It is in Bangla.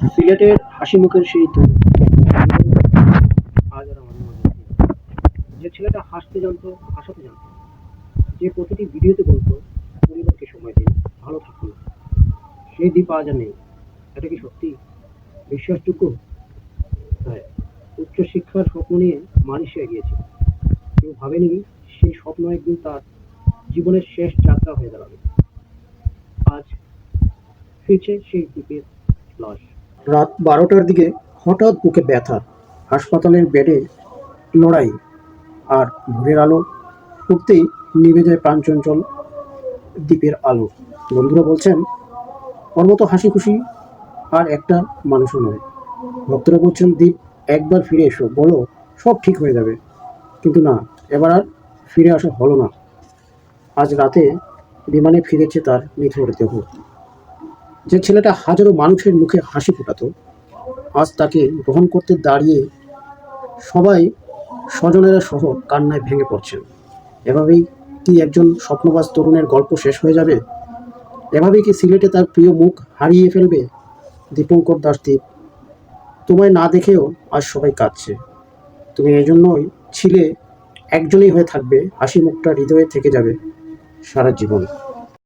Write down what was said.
সিলেটের হাসি মুখের সেই তো আজ আর আমাদের মাঝে নেই। যে ছেলেটা হাসতে জানতো, হাসাতে জানতো, যে প্রতিটি ভিডিওতে বলতো পরিবারকে সময় দিন, ভালো থাকুন, সেই দ্বীপ আজ আর নেই। এটা কি সত্যি বিশ্বাসযোগ্য? হ্যাঁ, উচ্চশিক্ষার স্বপ্ন নিয়ে মালয়েশিয়া গিয়েছিল। কেউ ভাবেনি সেই স্বপ্ন একদিন তার জীবনের শেষ যাত্রা হয়ে দাঁড়াবে। আজ ফিরছে সেই দ্বীপের লাশ। রাত 12টার দিকে হঠাৎ বুকে ব্যথা, হাসপাতালের বেডে লড়াই, আর ভোরের আলো ফুটতেই নিভে যায় প্রাণচঞ্চল দ্বীপের আলো। বন্ধুরা বলছেন ওর মতো হাসি খুশি আর একটা মানুষও নয়। ভক্তরা বলছেন দ্বীপ একবার ফিরে এসো, বলো সব ঠিক হয়ে যাবে। কিন্তু না, এবার আর ফিরে আসা হলো না। আজ রাতে বিমানে ফিরেছে তার নিথর দেহ। যে ছেলেটা হাজারো মানুষের মুখে হাসি ফোটাতো, আজ তাকে গ্রহণ করতে দাঁড়িয়ে সবাই, স্বজনেরা সহ কান্নায় ভেঙে পড়ছেন। এভাবেই কি একজন স্বপ্নবাজ তরুণের গল্প শেষ হয়ে যাবে? এভাবেই কি সিলেটে তার প্রিয় মুখ হারিয়ে ফেলবে দীপঙ্কর দাসদীপ? তোমায় না দেখেও আজ সবাই কাঁদছে। তুমি এজন্যই ছিলে, একজনই হয়ে থাকবে, হাসি মুখটা হৃদয়ে থেকে যাবে সারা জীবন।